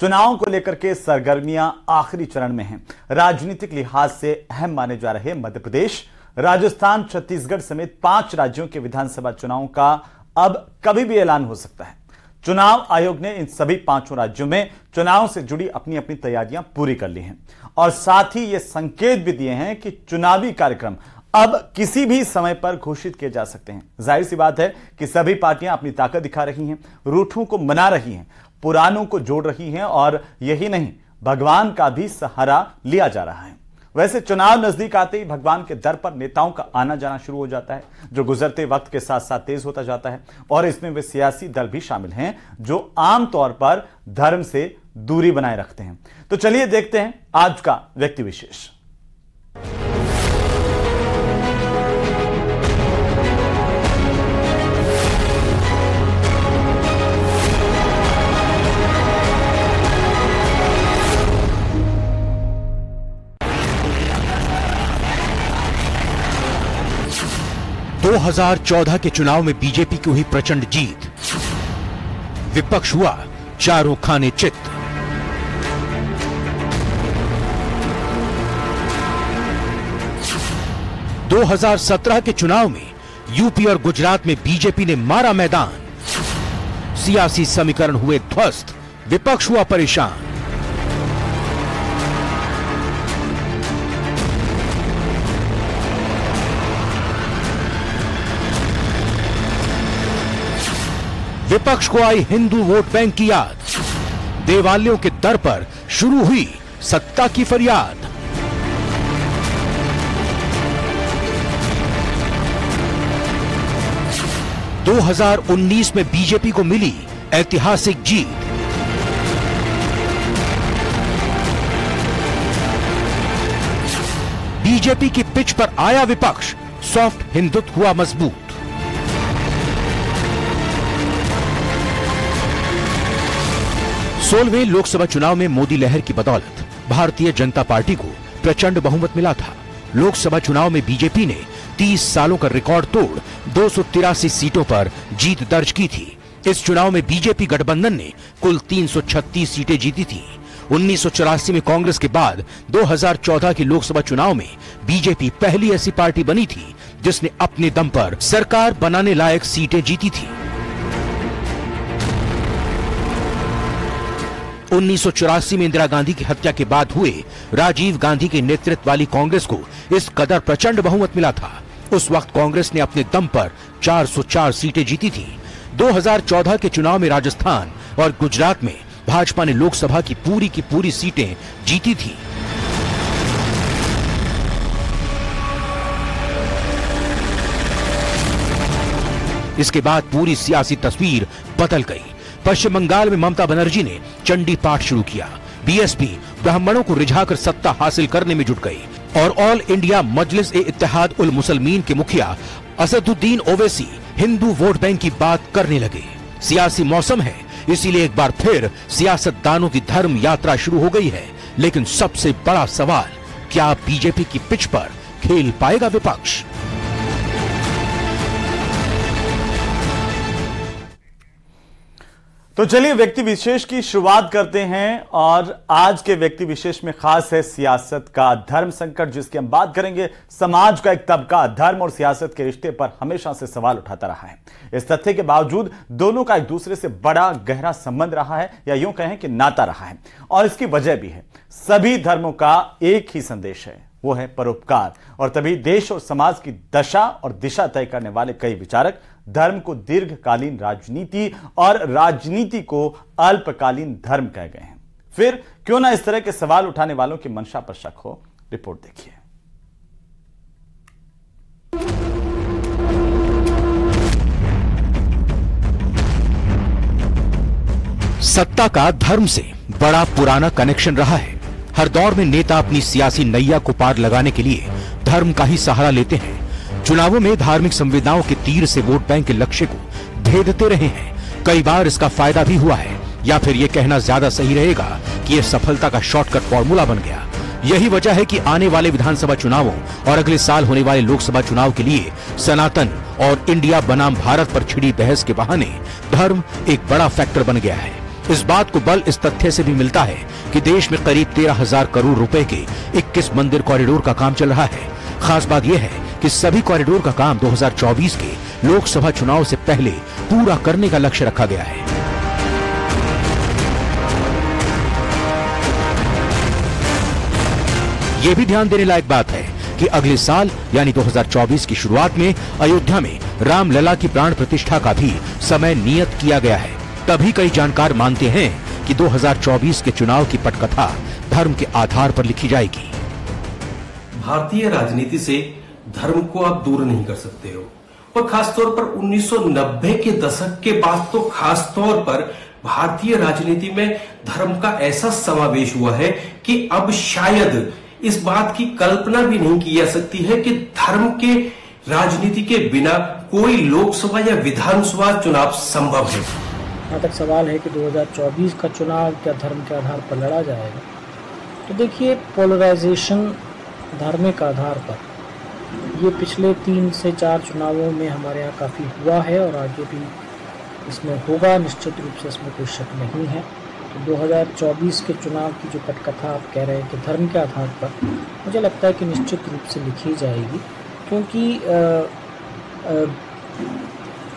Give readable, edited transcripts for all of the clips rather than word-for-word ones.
चुनाव को लेकर के सरगर्मियां आखिरी चरण में हैं। राजनीतिक लिहाज से अहम माने जा रहे मध्य प्रदेश, राजस्थान, छत्तीसगढ़ समेत 5 राज्यों के विधानसभा चुनाव का अब कभी भी ऐलान हो सकता है। चुनाव आयोग ने इन सभी 5 राज्यों में चुनाव से जुड़ी अपनी अपनी तैयारियां पूरी कर ली हैं और साथ ही ये संकेत भी दिए हैं कि चुनावी कार्यक्रम अब किसी भी समय पर घोषित किए जा सकते हैं। जाहिर सी बात है कि सभी पार्टियां अपनी ताकत दिखा रही हैं, रूठों को मना रही हैं, पुरानों को जोड़ रही हैं और यही नहीं, भगवान का भी सहारा लिया जा रहा है। वैसे चुनाव नजदीक आते ही भगवान के दर पर नेताओं का आना जाना शुरू हो जाता है, जो गुजरते वक्त के साथ साथ तेज होता जाता है और इसमें वे सियासी दल भी शामिल हैं जो आमतौर पर धर्म से दूरी बनाए रखते हैं। तो चलिए देखते हैं आज का व्यक्ति विशेष। दो 2014 के चुनाव में बीजेपी की हुई प्रचंड जीत, विपक्ष हुआ चारों खाने चित। दो 2017 के चुनाव में यूपी और गुजरात में बीजेपी ने मारा मैदान, सियासी समीकरण हुए ध्वस्त, विपक्ष हुआ परेशान। विपक्ष को आई हिंदू वोट बैंक की याद, देवालयों के दर पर शुरू हुई सत्ता की फरियाद। दो 2019 में बीजेपी को मिली ऐतिहासिक जीत। बीजेपी की पिच पर आया विपक्ष, सॉफ्ट हिंदुत्व हुआ मजबूत। सोलहवें लोकसभा चुनाव में मोदी लहर की बदौलत भारतीय जनता पार्टी को प्रचंड बहुमत मिला था। लोकसभा चुनाव में बीजेपी ने 30 सालों का रिकॉर्ड तोड़ 283 सीटों पर जीत दर्ज की थी। इस चुनाव में बीजेपी गठबंधन ने कुल 336 सीटें जीती थी। 1984 में कांग्रेस के बाद 2014 के लोकसभा चुनाव में बीजेपी पहली ऐसी पार्टी बनी थी जिसने अपने दम पर सरकार बनाने लायक सीटें जीती थी। 1984 में इंदिरा गांधी की हत्या के बाद हुए राजीव गांधी के नेतृत्व वाली कांग्रेस को इस कदर प्रचंड बहुमत मिला था। उस वक्त कांग्रेस ने अपने दम पर 404 सीटें जीती थी। 2014 के चुनाव में राजस्थान और गुजरात में भाजपा ने लोकसभा की पूरी सीटें जीती थी। इसके बाद पूरी सियासी तस्वीर बदल गई। पश्चिम बंगाल में ममता बनर्जी ने चंडी पाठ शुरू किया। बीएसपी ब्राह्मणों को रिझाकर सत्ता हासिल करने में जुट गई और ऑल इंडिया मजलिस ए इत्तेहाद उल मुसलमीन के मुखिया असदुद्दीन ओवैसी हिंदू वोट बैंक की बात करने लगे। सियासी मौसम है, इसीलिए एक बार फिर सियासतदानों की धर्म यात्रा शुरू हो गई है। लेकिन सबसे बड़ा सवाल, क्या बीजेपी की पिच पर खेल पाएगा विपक्ष? तो चलिए व्यक्ति विशेष की शुरुआत करते हैं और आज के व्यक्ति विशेष में खास है सियासत का धर्म संकट, जिसकी हम बात करेंगे। समाज का एक तबका धर्म और सियासत के रिश्ते पर हमेशा से सवाल उठाता रहा है। इस तथ्य के बावजूद दोनों का एक दूसरे से बड़ा गहरा संबंध रहा है, या यूं कहें कि नाता रहा है। और इसकी वजह भी है, सभी धर्मों का एक ही संदेश है, वो है परोपकार। और तभी देश और समाज की दशा और दिशा तय करने वाले कई विचारक धर्म को दीर्घकालीन राजनीति और राजनीति को अल्पकालीन धर्म कह गए हैं। फिर क्यों ना इस तरह के सवाल उठाने वालों की मंशा पर शक हो। रिपोर्ट देखिए। सत्ता का धर्म से बड़ा पुराना कनेक्शन रहा है। हर दौर में नेता अपनी सियासी नैया को पार लगाने के लिए धर्म का ही सहारा लेते हैं। चुनावों में धार्मिक संवेदनाओं के तीर से वोट बैंक के लक्ष्य को भेदते रहे हैं। कई बार इसका फायदा भी हुआ है, या फिर यह कहना ज्यादा सही रहेगा कि यह सफलता का शॉर्टकट फॉर्मूला बन गया। यही वजह है कि आने वाले विधानसभा चुनावों और अगले साल होने वाले लोकसभा चुनाव के लिए सनातन और इंडिया बनाम भारत पर छिड़ी बहस के बहाने धर्म एक बड़ा फैक्टर बन गया है। इस बात को बल इस तथ्य से भी मिलता है कि देश में करीब 13,000 करोड़ रुपए के 21 मंदिर कॉरिडोर का काम चल रहा है। खास बात यह है कि सभी कॉरिडोर का काम 2024 के लोकसभा चुनाव से पहले पूरा करने का लक्ष्य रखा गया है। यह भी ध्यान देने लायक बात है कि अगले साल यानी 2024 की शुरुआत में अयोध्या में रामलला की प्राण प्रतिष्ठा का भी समय नियत किया गया है। तभी कई जानकार मानते हैं कि 2024 के चुनाव की पटकथा धर्म के आधार पर लिखी जाएगी। भारतीय राजनीति से धर्म को आप दूर नहीं कर सकते हो, और खासतौर पर 1990 के दशक के बाद तो खासतौर पर भारतीय राजनीति में धर्म का ऐसा समावेश हुआ है कि अब शायद इस बात की कल्पना भी नहीं की जा सकती है कि धर्म के राजनीति के बिना कोई लोकसभा या विधानसभा चुनाव संभव है। यहाँ तक सवाल है कि 2024 का चुनाव क्या धर्म के आधार पर लड़ा जाएगा, तो देखिए पोलराइजेशन धार्मिक आधार पर ये पिछले 3 से 4 चुनावों में हमारे यहाँ काफ़ी हुआ है और आगे भी इसमें होगा, निश्चित रूप से इसमें कोई शक नहीं है। तो 2024 के चुनाव की जो पटकथा आप कह रहे हैं कि धर्म के आधार पर, मुझे लगता है कि निश्चित रूप से लिखी जाएगी, क्योंकि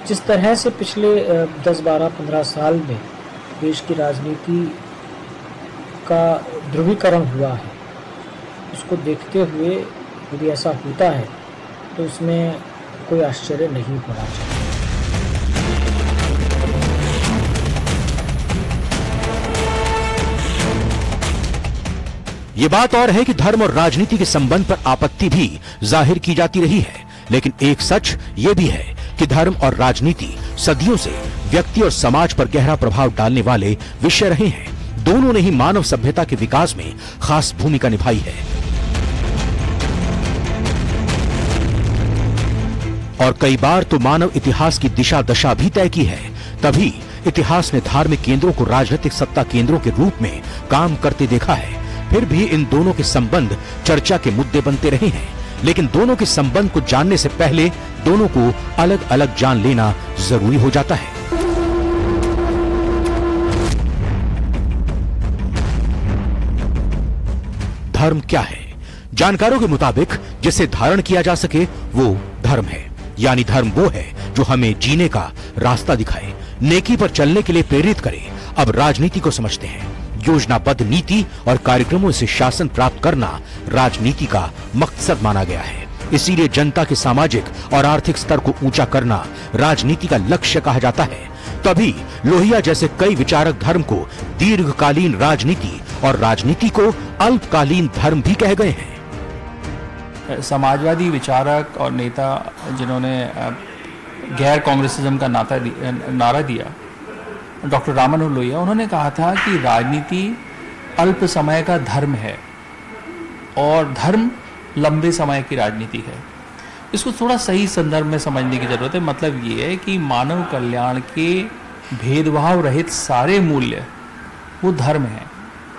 जिस तरह से पिछले 10, 12, 15 साल में देश की राजनीति का ध्रुवीकरण हुआ है, उसको देखते हुए यदि ऐसा होता है तो उसमें कोई आश्चर्य नहीं होना चाहिए। ये बात और है कि धर्म और राजनीति के संबंध पर आपत्ति भी जाहिर की जाती रही है, लेकिन एक सच ये भी है कि धर्म और राजनीति सदियों से व्यक्ति और समाज पर गहरा प्रभाव डालने वाले विषय रहे हैं। दोनों ने ही मानव सभ्यता के विकास में खास भूमिका निभाई है। और कई बार तो मानव इतिहास की दिशा दशा भी तय की है। तभी इतिहास ने धार्मिक केंद्रों को राजनीतिक सत्ता केंद्रों के रूप में काम करते देखा है। फिर भी इन दोनों के संबंध चर्चा के मुद्दे बनते रहे हैं, लेकिन दोनों के संबंध को जानने से पहले दोनों को अलग अलग जान लेना जरूरी हो जाता है। धर्म क्या है? जानकारों के मुताबिक जिसे धारण किया जा सके वो धर्म है। यानी धर्म वो है जो हमें जीने का रास्ता दिखाए, नेकी पर चलने के लिए प्रेरित करे। अब राजनीति को समझते हैं। योजनाबद्ध नीति और कार्यक्रमों से शासन प्राप्त करना राजनीति का मकसद माना गया है। इसीलिए जनता के सामाजिक और आर्थिक स्तर को ऊंचा करना राजनीति का लक्ष्य कहा जाता है। तभी लोहिया जैसे कई विचारक धर्म को दीर्घकालीन राजनीति और राजनीति को अल्पकालीन धर्म भी कह गए हैं। समाजवादी विचारक और नेता जिन्होंने गैर कांग्रेसिज्म का नारा दिया, डॉक्टर राम मनोहर लोहिया, उन्होंने कहा था कि राजनीति अल्प समय का धर्म है और धर्म लंबे समय की राजनीति है। इसको थोड़ा सही संदर्भ में समझने की जरूरत है। मतलब ये है कि मानव कल्याण के भेदभाव रहित सारे मूल्य वो धर्म है,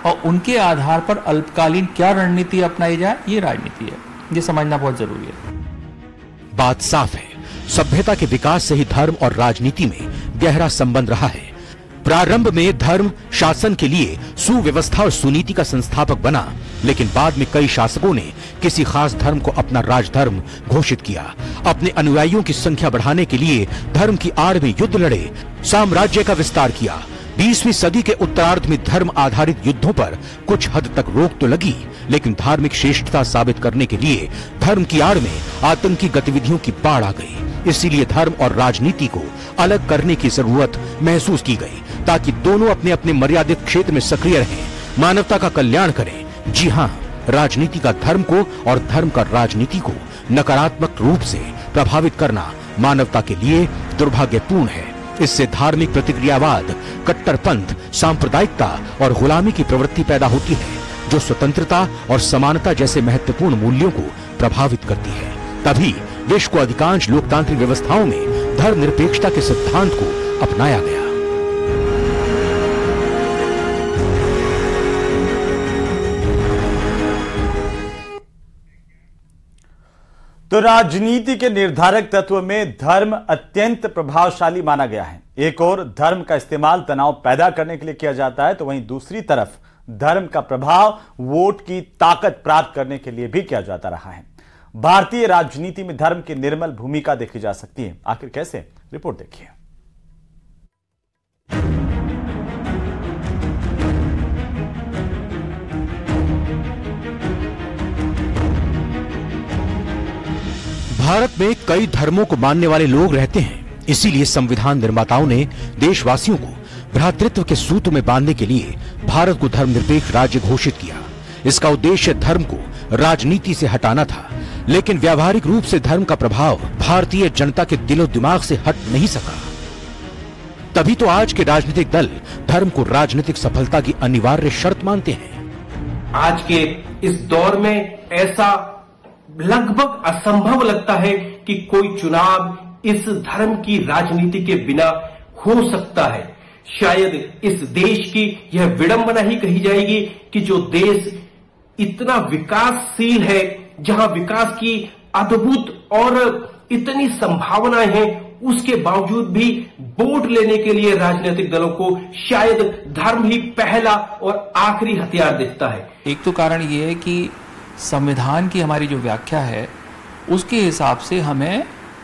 और उनके आधार पर अल्पकालीन क्या रणनीति अपनाई जाए, ये राजनीति है। ये समझना बहुत जरूरी है। बात साफ है, सभ्यता के विकास से ही धर्म और राजनीति में गहरा संबंध रहा है। प्रारंभ में धर्म शासन के लिए सुव्यवस्था और सुनीति का संस्थापक बना, लेकिन बाद में कई शासकों ने किसी खास धर्म को अपना राजधर्म घोषित किया। अपने अनुयायियों की संख्या बढ़ाने के लिए धर्म की आड़ में युद्ध लड़े, साम्राज्य का विस्तार किया। 20वीं सदी के उत्तरार्ध में धर्म आधारित युद्धों पर कुछ हद तक रोक तो लगी, लेकिन धार्मिक श्रेष्ठता साबित करने के लिए धर्म की आड़ में आतंकी गतिविधियों की बाढ़ आ गई। इसीलिए धर्म और राजनीति को अलग करने की जरूरत महसूस की गई, ताकि दोनों अपने अपने मर्यादित क्षेत्र में सक्रिय रहें, मानवता का कल्याण करें। जी हाँ, राजनीति का धर्म को और धर्म का राजनीति को नकारात्मक रूप से प्रभावित करना मानवता के लिए दुर्भाग्यपूर्ण है। इससे धार्मिक प्रतिक्रियावाद, कट्टरपंथ, सांप्रदायिकता और गुलामी की प्रवृत्ति पैदा होती है, जो स्वतंत्रता और समानता जैसे महत्वपूर्ण मूल्यों को प्रभावित करती है। तभी विश्व को अधिकांश लोकतांत्रिक व्यवस्थाओं में धर्मनिरपेक्षता के सिद्धांत को अपनाया गया। तो राजनीति के निर्धारक तत्व में धर्म अत्यंत प्रभावशाली माना गया है। एक और धर्म का इस्तेमाल तनाव पैदा करने के लिए किया जाता है, तो वहीं दूसरी तरफ धर्म का प्रभाव वोट की ताकत प्राप्त करने के लिए भी किया जाता रहा है। भारतीय राजनीति में धर्म की निर्मल भूमिका देखी जा सकती है। आखिर कैसे? रिपोर्ट देखिए। भारत में कई धर्मों को मानने वाले लोग रहते हैं, इसीलिए संविधान निर्माताओं ने देशवासियों को भ्रातृत्व के सूत्र में बांधने के लिए भारत को धर्मनिरपेक्ष राज्य घोषित किया। इसका उद्देश्य धर्म को राजनीति से हटाना था, लेकिन व्यावहारिक रूप से धर्म का प्रभाव भारतीय जनता के दिलो दिमाग से हट नहीं सका। तभी तो आज के राजनीतिक दल धर्म को राजनीतिक सफलता की अनिवार्य शर्त मानते हैं। आज के इस दौर में ऐसा लगभग असंभव लगता है कि कोई चुनाव इस धर्म की राजनीति के बिना हो सकता है। शायद इस देश की यह विडंबना ही कही जाएगी कि जो देश इतना विकासशील है, जहां विकास की अद्भुत और इतनी संभावनाएं हैं, उसके बावजूद भी वोट लेने के लिए राजनीतिक दलों को शायद धर्म ही पहला और आखिरी हथियार दिखता है। एक तो कारण यह है कि संविधान की हमारी जो व्याख्या है उसके हिसाब से हमें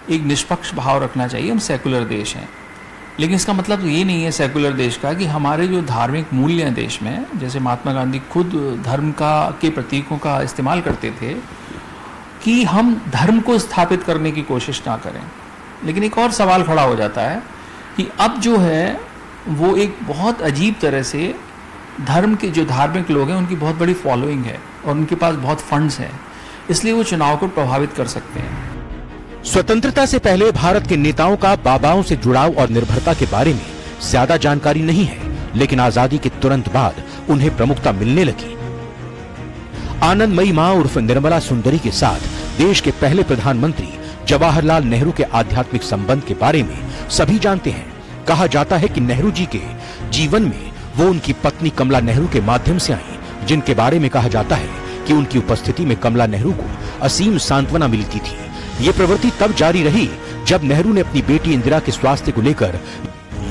एक निष्पक्ष भाव रखना चाहिए। हम सेकुलर देश हैं, लेकिन इसका मतलब ये नहीं है सेकुलर देश का कि हमारे जो धार्मिक मूल्य हैं देश में, जैसे महात्मा गांधी खुद धर्म के प्रतीकों का इस्तेमाल करते थे, कि हम धर्म को स्थापित करने की कोशिश ना करें। लेकिन एक और सवाल खड़ा हो जाता है कि अब जो है वो एक बहुत अजीब तरह से धर्म के जो धार्मिक लोग हैं उनकी बहुत बड़ी फॉलोइंग है और उनके पास बहुत फंड्स हैं, इसलिए वो चुनाव को प्रभावित कर सकते हैं। स्वतंत्रता से पहले भारत के नेताओं का बाबाओं से जुड़ाव और निर्भरता के बारे में ज्यादा जानकारी नहीं है, लेकिन आजादी के तुरंत बाद उन्हें प्रमुखता मिलने लगी। आनंदमयी मां उर्फ निर्मला सुंदरी के साथ देश के पहले प्रधानमंत्री जवाहरलाल नेहरू के आध्यात्मिक संबंध के बारे में सभी जानते हैं। कहा जाता है कि नेहरू जी के जीवन में वो उनकी पत्नी कमला नेहरू के माध्यम से आई, जिनके बारे में कहा जाता है कि उनकी उपस्थिति में कमला नेहरू को असीम सांत्वना मिलती थी। ये प्रवृत्ति तब जारी रही जब नेहरू ने अपनी बेटी इंदिरा के स्वास्थ्य को लेकर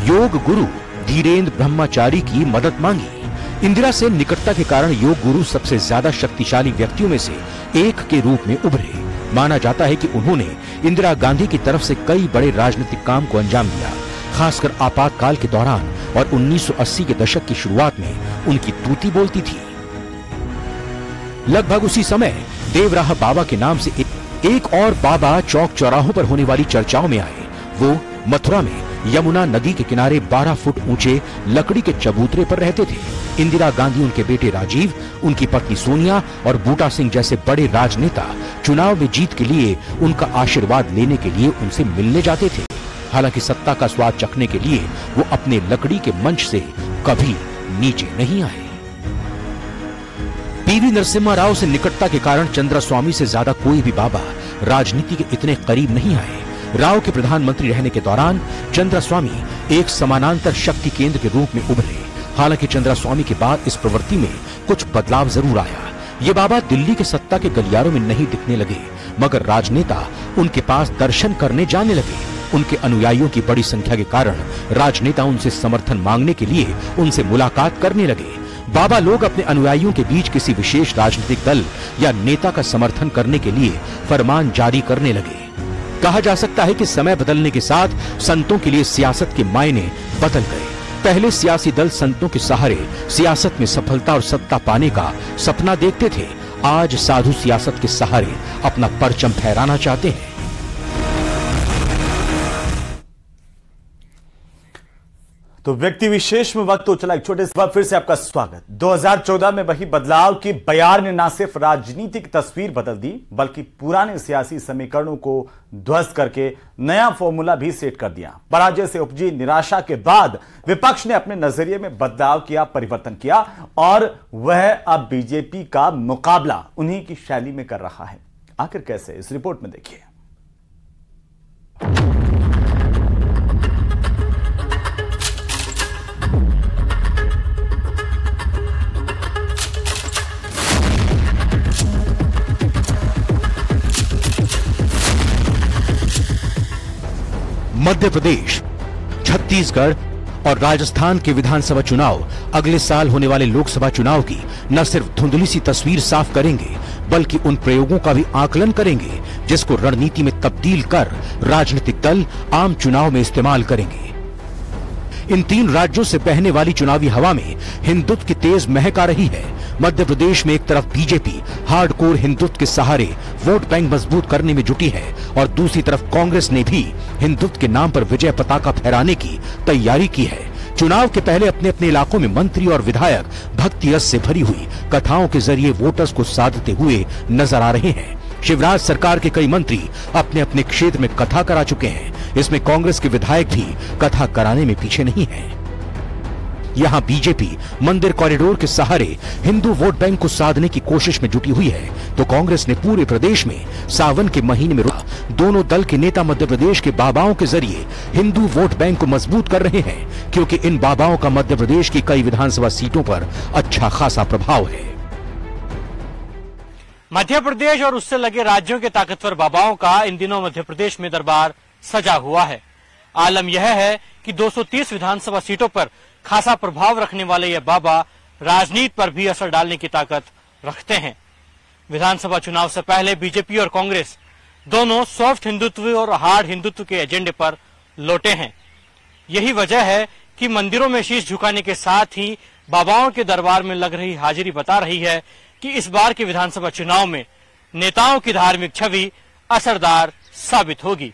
योग गुरु धीरेन्द्र ब्रह्मचारी की मदद मांगी। इंदिरा से निकटता के कारण योग गुरु सबसे ज्यादा शक्तिशाली व्यक्तियों में से एक के रूप में उभरे। माना जाता है कि उन्होंने इंदिरा गांधी की तरफ से कई बड़े राजनीतिक काम को अंजाम दिया, खासकर आपातकाल के दौरान, और 1980 के दशक की शुरुआत में उनकी तूती बोलती थी। लगभग उसी समय देवराह बाबा के नाम से एक और बाबा चौक चौराहों पर होने वाली चर्चाओं में आए। वो मथुरा में यमुना नदी के किनारे 12 फुट ऊंचे लकड़ी के चबूतरे पर रहते थे। इंदिरा गांधी, उनके बेटे राजीव, उनकी पत्नी सोनिया और बूटा सिंह जैसे बड़े राजनेता चुनाव में जीत के लिए उनका आशीर्वाद लेने के लिए उनसे मिलने जाते थे। हालांकि सत्ता का स्वाद चखने के लिए वो अपने लकड़ी के मंच से कभी नीचे नहीं आए। पीवी नरसिम्हा राव से निकटता के कारण चंद्रास्वामी से ज्यादा कोई भी बाबा राजनीति के इतने करीब नहीं आए। राव के प्रधानमंत्री रहने के दौरान चंद्रास्वामी एक समानांतर शक्ति केंद्र के रूप में उभरे। हालांकि चंद्रास्वामी के बाद इस प्रवृत्ति में कुछ बदलाव जरूर आया। ये बाबा दिल्ली के सत्ता के गलियारों में नहीं दिखने लगे, मगर राजनेता उनके पास दर्शन करने जाने लगे। उनके अनुयायियों की बड़ी संख्या के कारण राजनेता उनसे समर्थन मांगने के लिए उनसे मुलाकात करने लगे। बाबा लोग अपने अनुयायियों के बीच किसी विशेष राजनीतिक दल या नेता का समर्थन करने के लिए फरमान जारी करने लगे। कहा जा सकता है कि समय बदलने के साथ संतों के लिए सियासत के मायने बदल गए। पहले सियासी दल संतों के सहारे सियासत में सफलता और सत्ता पाने का सपना देखते थे। आज साधु सियासत के सहारे अपना परचम फहराना चाहते हैं। तो व्यक्ति विशेष में वक्त तो चला, एक छोटे से बार फिर से आपका स्वागत। 2014 में वही बदलाव की बयार ने न सिर्फ राजनीतिक तस्वीर बदल दी, बल्कि पुराने सियासी समीकरणों को ध्वस्त करके नया फॉर्मूला भी सेट कर दिया। पराजय से उपजी निराशा के बाद विपक्ष ने अपने नजरिए में बदलाव किया, परिवर्तन किया, और वह अब बीजेपी का मुकाबला उन्हीं की शैली में कर रहा है। आखिर कैसे, इस रिपोर्ट में देखिए। मध्य प्रदेश, छत्तीसगढ़ और राजस्थान के विधानसभा चुनाव अगले साल होने वाले लोकसभा चुनाव की न सिर्फ धुंधली सी तस्वीर साफ करेंगे, बल्कि उन प्रयोगों का भी आकलन करेंगे जिसको रणनीति में तब्दील कर राजनीतिक दल आम चुनाव में इस्तेमाल करेंगे। इन 3 राज्यों से बहने वाली चुनावी हवा में हिंदुत्व की तेज महक आ रही है। मध्य प्रदेश में एक तरफ बीजेपी हार्डकोर हिंदुत्व के सहारे वोट बैंक मजबूत करने में जुटी है और दूसरी तरफ कांग्रेस ने भी हिंदुत्व के नाम पर विजय पताका फहराने की तैयारी की है। चुनाव के पहले अपने अपने इलाकों में मंत्री और विधायक भक्ति रस से भरी हुई कथाओं के जरिए वोटर्स को साधते हुए नजर आ रहे हैं। शिवराज सरकार के कई मंत्री अपने अपने क्षेत्र में कथा करा चुके हैं। इसमें कांग्रेस के विधायक भी कथा कराने में पीछे नहीं हैं। यहां बीजेपी मंदिर कॉरिडोर के सहारे हिंदू वोट बैंक को साधने की कोशिश में जुटी हुई है, तो कांग्रेस ने पूरे प्रदेश में सावन के महीने में दोनों दल के नेता मध्य प्रदेश के बाबाओं के जरिए हिंदू वोट बैंक को मजबूत कर रहे हैं, क्योंकि इन बाबाओं का मध्य प्रदेश की कई विधानसभा सीटों पर अच्छा खासा प्रभाव है। मध्य प्रदेश और उससे लगे राज्यों के ताकतवर बाबाओं का इन दिनों मध्य प्रदेश में दरबार सजा हुआ है। आलम यह है कि 230 विधानसभा सीटों पर खासा प्रभाव रखने वाले ये बाबा राजनीति पर भी असर डालने की ताकत रखते हैं। विधानसभा चुनाव से पहले बीजेपी और कांग्रेस दोनों सॉफ्ट हिंदुत्व और हार्ड हिंदुत्व के एजेंडे पर लौटे हैं। यही वजह है कि मंदिरों में शीश झुकाने के साथ ही बाबाओं के दरबार में लग रही हाजिरी बता रही है कि इस बार के विधानसभा चुनाव में नेताओं की धार्मिक छवि असरदार साबित होगी।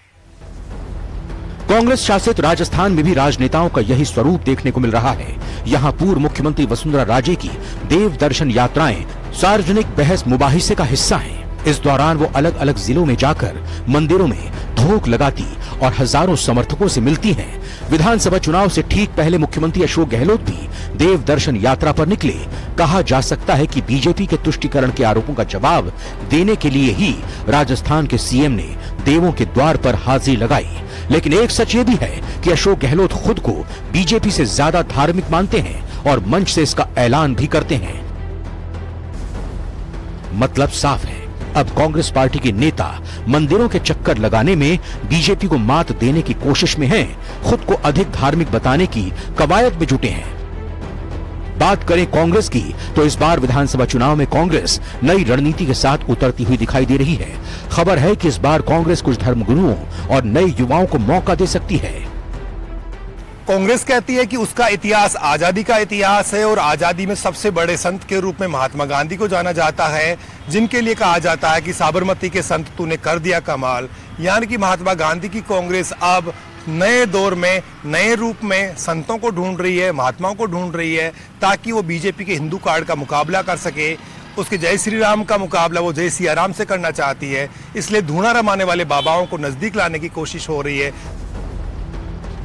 कांग्रेस शासित राजस्थान में भी राजनेताओं का यही स्वरूप देखने को मिल रहा है। यहाँ पूर्व मुख्यमंत्री वसुंधरा राजे की देव दर्शन यात्राएं सार्वजनिक बहस मुबाहिसे का हिस्सा हैं। इस दौरान वो अलग अलग जिलों में जाकर मंदिरों में धोख लगाती और हजारों समर्थकों से मिलती हैं। विधानसभा चुनाव से ठीक पहले मुख्यमंत्री अशोक गहलोत भी देव दर्शन यात्रा पर निकले। कहा जा सकता है कि बीजेपी के तुष्टीकरण के आरोपों का जवाब देने के लिए ही राजस्थान के सीएम ने देवों के द्वार पर हाजिरी लगाई। लेकिन एक सच ये भी है कि अशोक गहलोत खुद को बीजेपी से ज्यादा धार्मिक मानते हैं और मंच से इसका ऐलान भी करते हैं। मतलब साफ है, अब कांग्रेस पार्टी के नेता मंदिरों के चक्कर लगाने में बीजेपी को मात देने की कोशिश में हैं, खुद को अधिक धार्मिक बताने की कवायद में जुटे हैं। बात करें कांग्रेस की तो इस बार विधानसभा चुनाव में कांग्रेस नई रणनीति के साथ उतरती हुई दिखाई दे रही है। खबर है कि इस बार कांग्रेस कुछ धर्मगुरुओं और नए युवाओं को मौका दे सकती है। कांग्रेस कहती है कि उसका इतिहास आजादी का इतिहास है और आजादी में सबसे बड़े संत के रूप में महात्मा गांधी को जाना जाता है, जिनके लिए कहा जाता है कि साबरमती के संत तूने कर दिया कमाल। यानी कि महात्मा गांधी की कांग्रेस अब नए दौर में नए रूप में संतों को ढूंढ रही है, महात्माओं को ढूंढ रही है, ताकि वो बीजेपी के हिंदू कार्ड का मुकाबला कर सके। उसके जय श्री राम का मुकाबला वो जय सिया राम से करना चाहती है, इसलिए धूना रमाने वाले बाबाओं को नजदीक लाने की कोशिश हो रही है।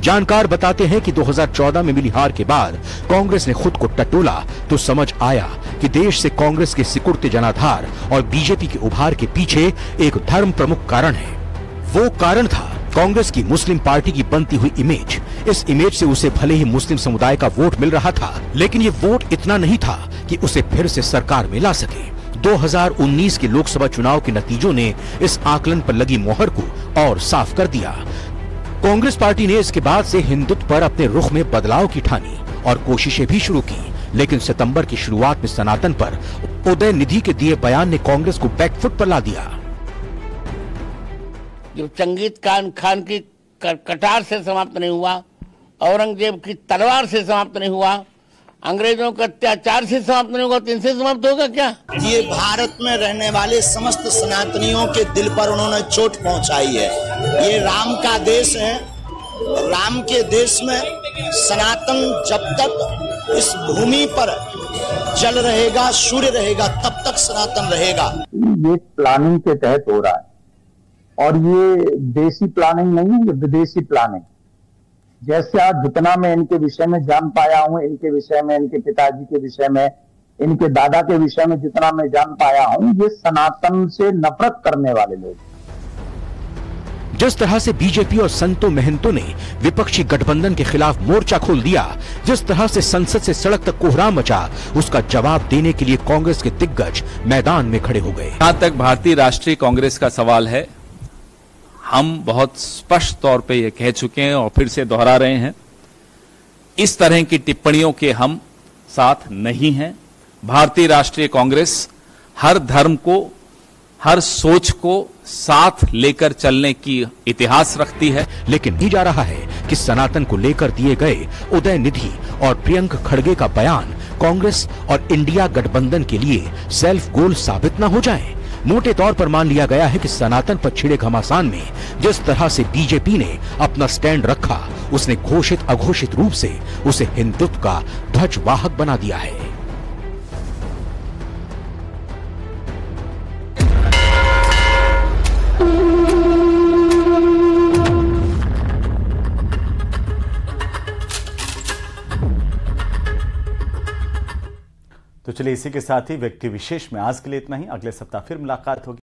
जानकार बताते हैं कि 2014 में मिली हार के बाद कांग्रेस ने खुद को टटोला तो समझ आया कि देश से कांग्रेस के सिकुड़ते जनाधार और बीजेपी के उभार के पीछे एक धर्म प्रमुख कारण है। वो कारण था कांग्रेस की मुस्लिम पार्टी की बनती हुई इमेज। इस इमेज से उसे भले ही मुस्लिम समुदाय का वोट मिल रहा था, लेकिन ये वोट इतना नहीं था कि उसे फिर से सरकार में ला सके। 2019 के लोकसभा चुनाव के नतीजों ने इस आकलन पर लगी मोहर को और साफ कर दिया। कांग्रेस पार्टी ने इसके बाद से हिंदुत्व पर अपने रुख में बदलाव की ठानी और कोशिशें भी शुरू की, लेकिन सितंबर की शुरुआत में सनातन पर उदय निधि के दिए बयान ने कांग्रेस को बैकफुट पर ला दिया। जो चंगेज खान की कटार से समाप्त नहीं हुआ, औरंगजेब की तलवार से समाप्त नहीं हुआ, अंग्रेजों का अत्याचार से समाप्त नहीं होगा तो इनसे समाप्त होगा क्या? ये भारत में रहने वाले समस्त सनातनियों के दिल पर उन्होंने चोट पहुंचाई है। ये राम का देश है, राम के देश में सनातन जब तक इस भूमि पर जल रहेगा, सूर्य रहेगा, तब तक सनातन रहेगा। ये प्लानिंग के तहत हो रहा है और ये देसी प्लानिंग नहीं है, ये विदेशी प्लानिंग। जैसे आज जितना मैं इनके विषय में जान पाया हूं, इनके विषय में, इनके पिताजी के विषय में, इनके दादा के विषय में जितना मैं जान पाया हूं, ये सनातन से नफरत करने वाले लोग। जिस तरह से बीजेपी और संतों महंतों ने विपक्षी गठबंधन के खिलाफ मोर्चा खोल दिया, जिस तरह से संसद से सड़क तक कोहराम मचा, उसका जवाब देने के लिए कांग्रेस के दिग्गज मैदान में खड़े हो गए। जहां तक भारतीय राष्ट्रीय कांग्रेस का सवाल है, हम बहुत स्पष्ट तौर पे ये कह चुके हैं और फिर से दोहरा रहे हैं इस तरह की टिप्पणियों के हम साथ नहीं हैं। भारतीय राष्ट्रीय कांग्रेस हर धर्म को, हर सोच को साथ लेकर चलने की इतिहास रखती है। लेकिन नहीं जा रहा है कि सनातन को लेकर दिए गए उदयनिधि और प्रियंक खड़गे का बयान कांग्रेस और इंडिया गठबंधन के लिए सेल्फ गोल साबित न हो जाए। मोटे तौर पर मान लिया गया है कि सनातन पर छिड़े घमासान में जिस तरह से बीजेपी ने अपना स्टैंड रखा, उसने घोषित अघोषित रूप से उसे हिंदुत्व का ध्वजवाहक बना दिया है। तो चलिए इसी के साथ ही व्यक्ति विशेष में आज के लिए इतना ही। अगले सप्ताह फिर मुलाकात होगी।